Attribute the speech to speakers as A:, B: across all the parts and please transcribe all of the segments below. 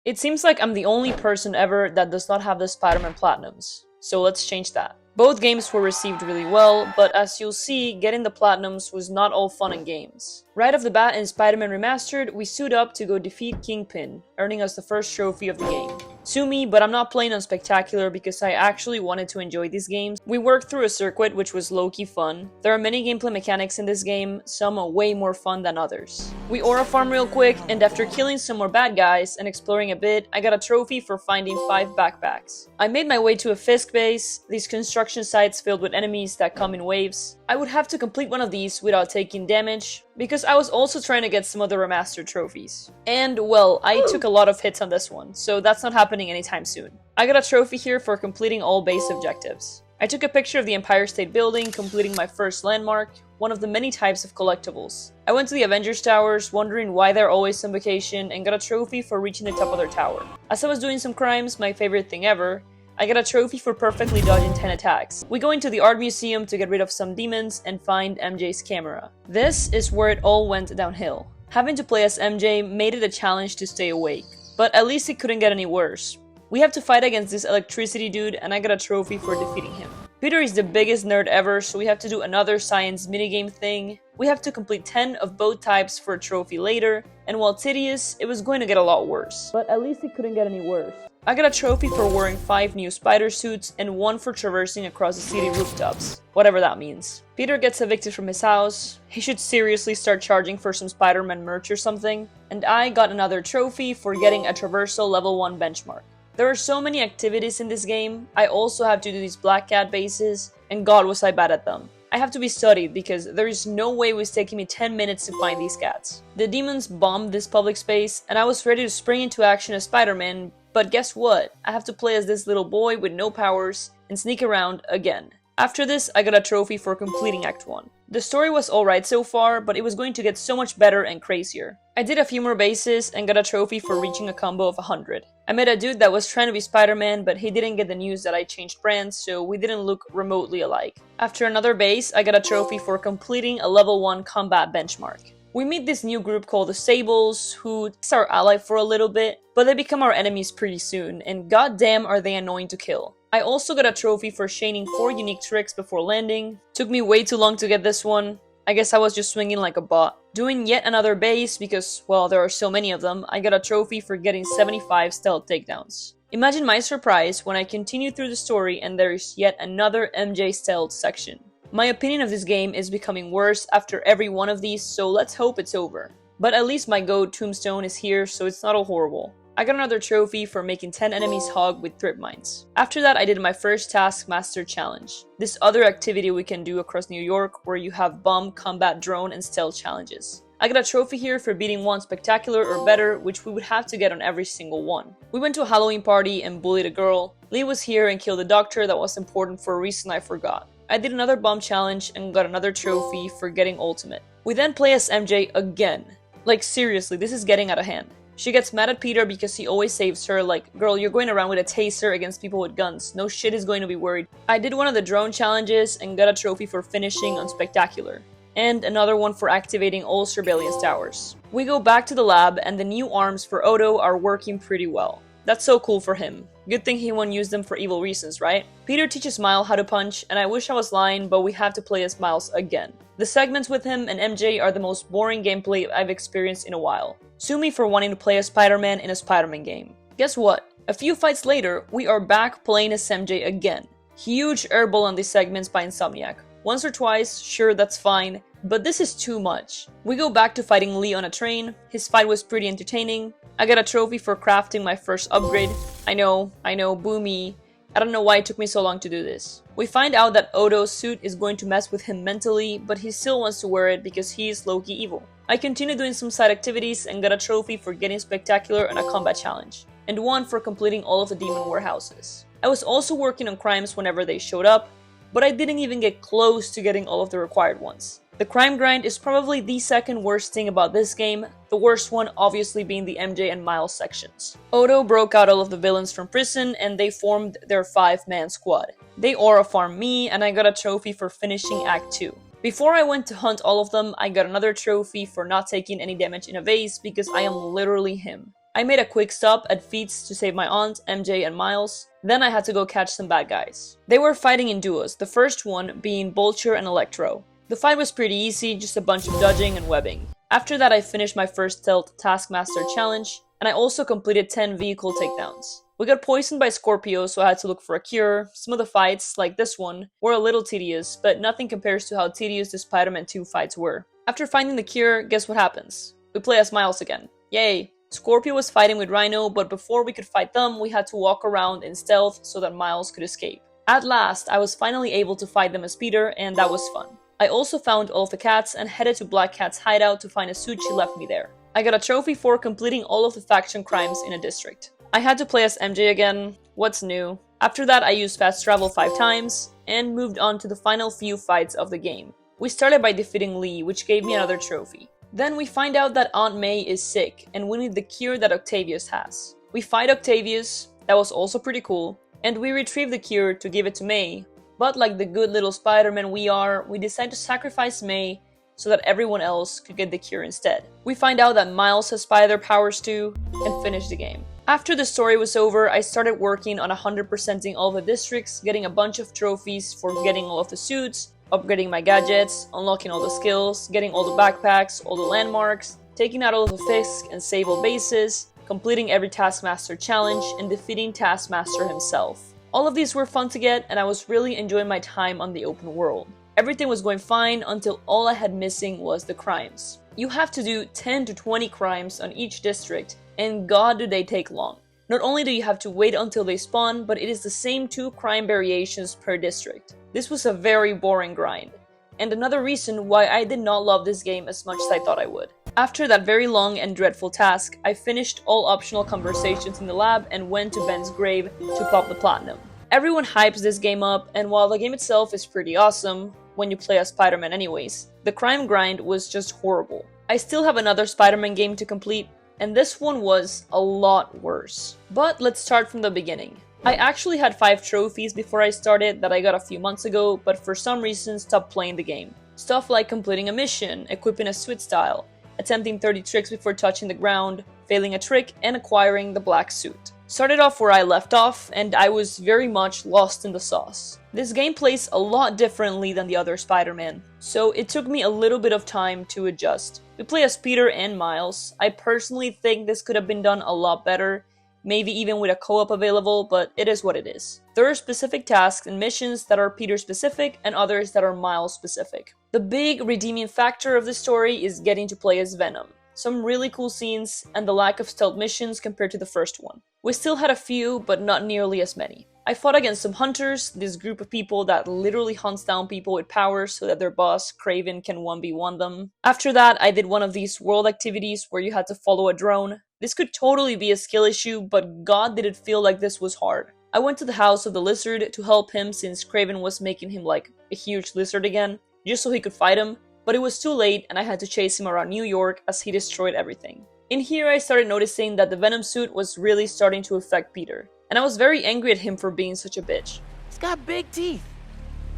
A: It seems like I'm the only person ever that does not have the Spider-Man Platinums, so let's change that. Both games were received really well, but as you'll see, getting the Platinums was not all fun and games. Right off the bat in Spider-Man Remastered, we suit up to go defeat Kingpin, earning us the first trophy of the game. Sue me, but I'm not playing on Spectacular because I actually wanted to enjoy these games. We worked through a circuit which was low-key fun. There are many gameplay mechanics in this game, some are way more fun than others. We aura farm real quick, and after killing some more bad guys and exploring a bit, I got a trophy for finding 5 backpacks. I made my way to a Fisk base, these construction sites filled with enemies that come in waves. I would have to complete one of these without taking damage, because I was also trying to get some of the remastered trophies. And, well, I took a lot of hits on this one, so that's not happening anytime soon. I got a trophy here for completing all base objectives. I took a picture of the Empire State Building, completing my first landmark, one of the many types of collectibles. I went to the Avengers Towers, wondering why they're always on vacation, and got a trophy for reaching the top of their tower. As I was doing some crimes, my favorite thing ever, I got a trophy for perfectly dodging 10 attacks. We go into the art museum to get rid of some demons and find MJ's camera. This is where it all went downhill. Having to play as MJ made it a challenge to stay awake, but at least it couldn't get any worse. We have to fight against this electricity dude, and I got a trophy for defeating him. Peter is the biggest nerd ever, so we have to do another science minigame thing. We have to complete 10 of both types for a trophy later, and while tedious, it was going to get a lot worse. But at least it couldn't get any worse. I got a trophy for wearing 5 new spider suits and 1 for traversing across the city rooftops, whatever that means. Peter gets evicted from his house. He should seriously start charging for some Spider-Man merch or something. And I got another trophy for getting a traversal level 1 benchmark. There are so many activities in this game. I also have to do these Black Cat bases, and god was I bad at them. I have to be studied because there is no way it was taking me 10 minutes to find these cats. The demons bombed this public space, and I was ready to spring into action as Spider-Man, but guess what? I have to play as this little boy with no powers and sneak around again. After this, I got a trophy for completing Act 1. The story was alright so far, but it was going to get so much better and crazier. I did a few more bases and got a trophy for reaching a combo of 100. I met a dude that was trying to be Spider-Man, but he didn't get the news that I changed brands, so we didn't look remotely alike. After another base, I got a trophy for completing a level 1 combat benchmark. We meet this new group called the Sables, who is our ally for a little bit, but they become our enemies pretty soon, and goddamn are they annoying to kill. I also got a trophy for chaining 4 unique tricks before landing. Took me way too long to get this one. I guess I was just swinging like a bot. Doing yet another base because, well, there are so many of them, I got a trophy for getting 75 stealth takedowns. Imagine my surprise when I continue through the story and there is yet another MJ stealth section. My opinion of this game is becoming worse after every one of these, so let's hope it's over. But at least my goat tombstone is here, so it's not all horrible. I got another trophy for making 10 enemies hog with trip mines. After that, I did my first Taskmaster challenge. This other activity we can do across New York where you have bomb, combat, drone, and stealth challenges. I got a trophy here for beating one spectacular or better, which we would have to get on every single one. We went to a Halloween party and bullied a girl. Lee was here and killed a doctor that was important for a reason I forgot. I did another bomb challenge and got another trophy for getting ultimate. We then play as MJ again. Like seriously, this is getting out of hand. She gets mad at Peter because he always saves her, like, girl, you're going around with a taser against people with guns. No shit is going to be worried. I did one of the drone challenges and got a trophy for finishing on Spectacular. And another one for activating all surveillance towers. We go back to the lab and the new arms for Odo are working pretty well. That's so cool for him. Good thing he won't use them for evil reasons, right? Peter teaches Miles how to punch, and I wish I was lying, but we have to play as Miles again. The segments with him and MJ are the most boring gameplay I've experienced in a while. Sue me for wanting to play as Spider-Man in a Spider-Man game. Guess what? A few fights later, we are back playing as MJ again. Huge airball on these segments by Insomniac. Once or twice, sure, that's fine, but this is too much. We go back to fighting Lee on a train. His fight was pretty entertaining. I got a trophy for crafting my first upgrade. I know, boo me. I don't know why it took me so long to do this. We find out that Odo's suit is going to mess with him mentally, but he still wants to wear it because he is low-key evil. I continue doing some side activities and got a trophy for getting spectacular in a combat challenge, and one for completing all of the demon warehouses. I was also working on crimes whenever they showed up, but I didn't even get close to getting all of the required ones. The crime grind is probably the second worst thing about this game, the worst one obviously being the MJ and Miles sections. Odo broke out all of the villains from prison and they formed their 5-man squad. They aura farmed me and I got a trophy for finishing Act 2. Before I went to hunt all of them, I got another trophy for not taking any damage in a vase because I am literally him. I made a quick stop at Feats to save my aunt, MJ, and Miles. Then I had to go catch some bad guys. They were fighting in duos, the first one being Vulture and Electro. The fight was pretty easy, just a bunch of dodging and webbing. After that, I finished my first stealth Taskmaster challenge, and I also completed 10 vehicle takedowns. We got poisoned by Scorpio, so I had to look for a cure. Some of the fights, like this one, were a little tedious, but nothing compares to how tedious the Spider-Man 2 fights were. After finding the cure, guess what happens? We play as Miles again. Yay! Scorpio was fighting with Rhino, but before we could fight them, we had to walk around in stealth so that Miles could escape. At last, I was finally able to fight them as Peter, and that was fun. I also found all of the cats and headed to Black Cat's hideout to find a suit she left me there. I got a trophy for completing all of the faction crimes in a district. I had to play as MJ again. What's new? After that, I used fast travel 5 times, and moved on to the final few fights of the game. We started by defeating Lee, which gave me another trophy. Then we find out that Aunt May is sick, and we need the cure that Octavius has. We fight Octavius, that was also pretty cool, and we retrieve the cure to give it to May, but like the good little Spider-Man we are, we decide to sacrifice May so that everyone else could get the cure instead. We find out that Miles has spider powers too, and finish the game. After the story was over, I started working on 100%ing all the districts, getting a bunch of trophies for getting all of the suits, upgrading my gadgets, unlocking all the skills, getting all the backpacks, all the landmarks, taking out all of the Fisk and Sable bases, completing every Taskmaster challenge, and defeating Taskmaster himself. All of these were fun to get, and I was really enjoying my time on the open world. Everything was going fine until all I had missing was the crimes. You have to do 10 to 20 crimes on each district, and god do they take long. Not only do you have to wait until they spawn, but it is the same 2 crime variations per district. This was a very boring grind, and another reason why I did not love this game as much as I thought I would. After that very long and dreadful task, I finished all optional conversations in the lab and went to Ben's grave to pop the platinum. Everyone hypes this game up, and while the game itself is pretty awesome, when you play as Spider-Man anyways, the crime grind was just horrible. I still have another Spider-Man game to complete, and this one was a lot worse. But let's start from the beginning. I actually had 5 trophies before I started that I got a few months ago, but for some reason stopped playing the game. Stuff like completing a mission, equipping a suit style, attempting 30 tricks before touching the ground, failing a trick, and acquiring the black suit. Started off where I left off, and I was very much lost in the sauce. This game plays a lot differently than the other Spider-Man, so it took me a little bit of time to adjust. We play as Peter and Miles. I personally think this could have been done a lot better, maybe even with a co-op available, but it is what it is. There are specific tasks and missions that are Peter specific and others that are Miles specific. The big redeeming factor of the story is getting to play as Venom. Some really cool scenes, and the lack of stealth missions compared to the first one. We still had a few, but not nearly as many. I fought against some hunters, this group of people that literally hunts down people with powers so that their boss, Kraven, can 1v1 them. After that, I did one of these world activities where you had to follow a drone. This could totally be a skill issue, but god did it feel like this was hard. I went to the house of the lizard to help him since Kraven was making him like a huge lizard again, just so he could fight him. But it was too late and I had to chase him around New York as he destroyed everything. In here I started noticing that the Venom suit was really starting to affect Peter, and I was very angry at him for being such a bitch.
B: He's got big teeth.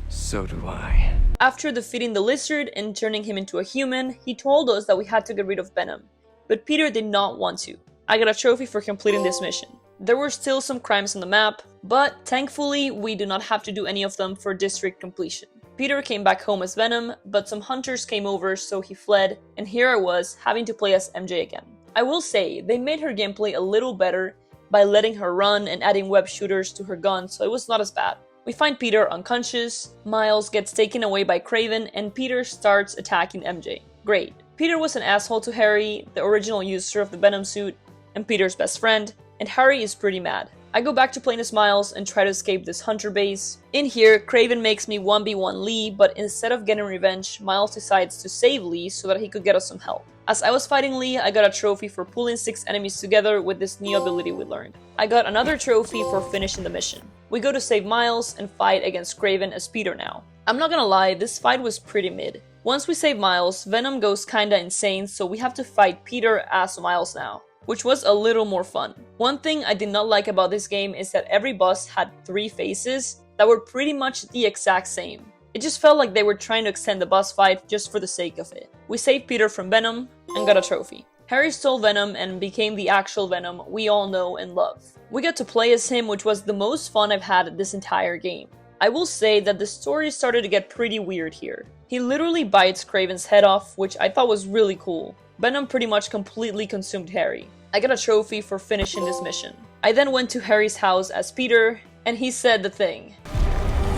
C: So do I.
A: After defeating the lizard and turning him into a human, he told us that we had to get rid of Venom, but Peter did not want to. I got a trophy for completing this mission. There were still some crimes on the map, but thankfully we do not have to do any of them for district completion. Peter came back home as Venom, but some hunters came over so he fled, and here I was, having to play as MJ again. I will say, they made her gameplay a little better by letting her run and adding web shooters to her gun, so it was not as bad. We find Peter unconscious, Miles gets taken away by Kraven, and Peter starts attacking MJ. Great. Peter was an asshole to Harry, the original user of the Venom suit, and Peter's best friend, and Harry is pretty mad. I go back to playing as Miles and try to escape this hunter base. In here, Kraven makes me 1v1 Lee, but instead of getting revenge, Miles decides to save Lee so that he could get us some help. As I was fighting Lee, I got a trophy for pulling 6 enemies together with this new ability we learned. I got another trophy for finishing the mission. We go to save Miles and fight against Kraven as Peter now. I'm not gonna lie, this fight was pretty mid. Once we save Miles, Venom goes kinda insane, so we have to fight Peter as Miles now, which was a little more fun. One thing I did not like about this game is that every boss had 3 faces that were pretty much the exact same. It just felt like they were trying to extend the boss fight just for the sake of it. We saved Peter from Venom and got a trophy. Harry stole Venom and became the actual Venom we all know and love. We got to play as him, which was the most fun I've had this entire game. I will say that the story started to get pretty weird here. He literally bites Kraven's head off, which I thought was really cool. Venom pretty much completely consumed Harry. I got a trophy for finishing this mission. I then went to Harry's house as Peter, and he said the thing.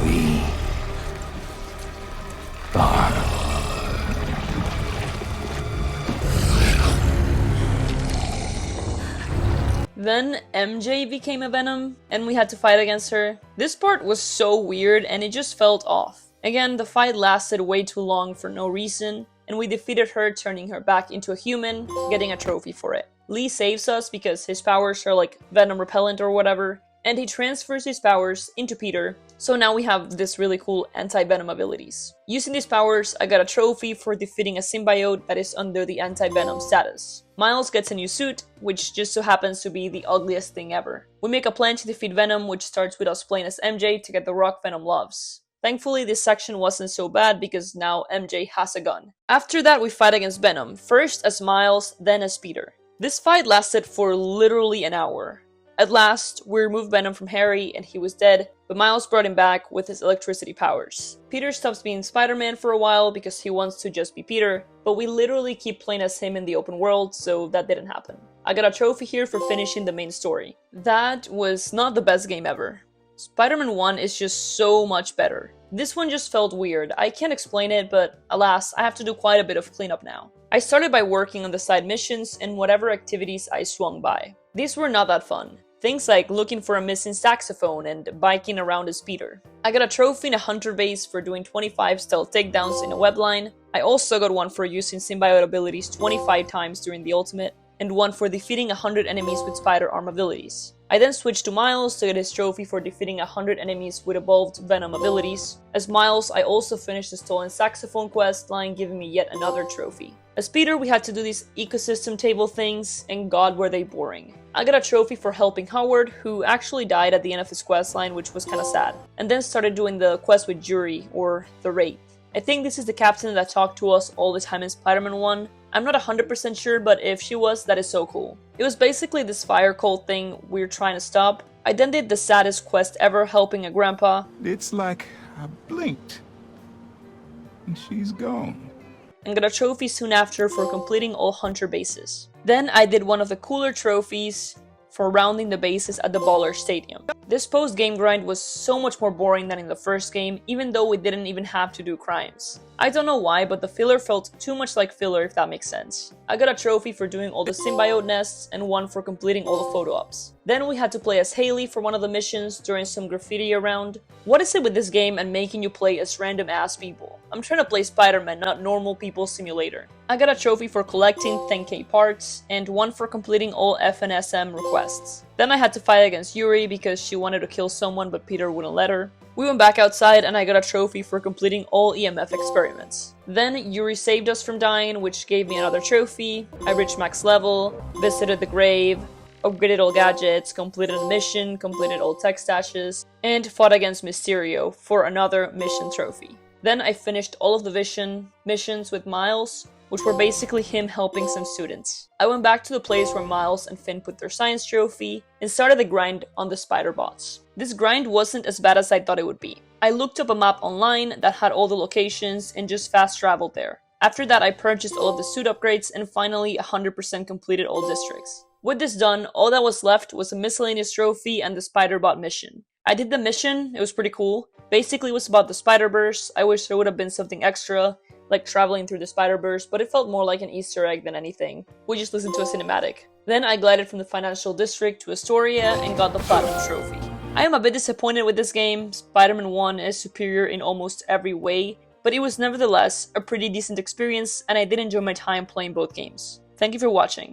C: We are.
A: Then MJ became a Venom, and we had to fight against her. This part was so weird, and it just felt off. Again, the fight lasted way too long for no reason, and we defeated her, turning her back into a human, getting a trophy for it. Lee saves us because his powers are like venom repellent or whatever, and he transfers his powers into Peter, so now we have this really cool anti-venom abilities. Using these powers, I got a trophy for defeating a symbiote that is under the anti-venom status. Miles gets a new suit, which just so happens to be the ugliest thing ever. We make a plan to defeat Venom, which starts with us playing as MJ to get the rock Venom loves. Thankfully, this section wasn't so bad because now MJ has a gun. After that, we fight against Venom, first as Miles, then as Peter. This fight lasted for literally an hour. At last, we removed Venom from Harry and he was dead, but Miles brought him back with his electricity powers. Peter stops being Spider-Man for a while because he wants to just be Peter, but we literally keep playing as him in the open world, so that didn't happen. I got a trophy here for finishing the main story. That was not the best game ever. Spider-Man 1 is just so much better. This one just felt weird. I can't explain it, but alas, I have to do quite a bit of cleanup now. I started by working on the side missions and whatever activities I swung by. These were not that fun. Things like looking for a missing saxophone and biking around as Peter. I got a trophy in a hunter base for doing 25 stealth takedowns in a webline. I also got one for using symbiote abilities 25 times during the ultimate, and one for defeating 100 enemies with spider arm abilities. I then switched to Miles to get his trophy for defeating 100 enemies with evolved Venom abilities. As Miles, I also finished the stolen saxophone quest line, giving me yet another trophy. As Peter, we had to do these ecosystem table things, and god were they boring. I got a trophy for helping Howard, who actually died at the end of his quest line, which was kinda sad, and then started doing the quest with Jury, or the Wraith. I think this is the captain that talked to us all the time in Spider-Man 1. I'm not 100% sure, but if she was, that is so cool. It was basically this fire cult thing we're trying to stop. I then did the saddest quest ever, helping a grandpa.
B: It's like I blinked, and she's gone.
A: And got a trophy soon after for completing all hunter bases. Then I did one of the cooler trophies for rounding the bases at the Baller Stadium. This post-game grind was so much more boring than in the first game, even though we didn't even have to do crimes. I don't know why, but the filler felt too much like filler, if that makes sense. I got a trophy for doing all the symbiote nests and one for completing all the photo ops. Then we had to play as Haley for one of the missions during some graffiti around. What is it with this game and making you play as random ass people? I'm trying to play Spider-Man, not normal people simulator. I got a trophy for collecting 10k parts, and one for completing all FNSM requests. Then I had to fight against Yuri because she wanted to kill someone but Peter wouldn't let her. We went back outside and I got a trophy for completing all EMF experiments. Then Yuri saved us from dying, which gave me another trophy. I reached max level, visited the grave, upgraded all gadgets, completed a mission, completed all tech stashes, and fought against Mysterio for another mission trophy. Then I finished all of the missions with Miles, which were basically him helping some students. I went back to the place where Miles and Finn put their science trophy and started the grind on the spider bots. This grind wasn't as bad as I thought it would be. I looked up a map online that had all the locations and just fast traveled there. After that, I purchased all of the suit upgrades and finally 100% completed all districts. With this done, all that was left was a miscellaneous trophy and the spider bot mission. I did the mission, it was pretty cool. Basically it was about the Spider-Verse. I wish there would have been something extra, like traveling through the Spider-Verse, but it felt more like an Easter egg than anything. We just listened to a cinematic. Then I glided from the financial district to Astoria and got the Platinum Trophy. I am a bit disappointed with this game. Spider-Man 1 is superior in almost every way, but it was nevertheless a pretty decent experience and I did enjoy my time playing both games. Thank you for watching.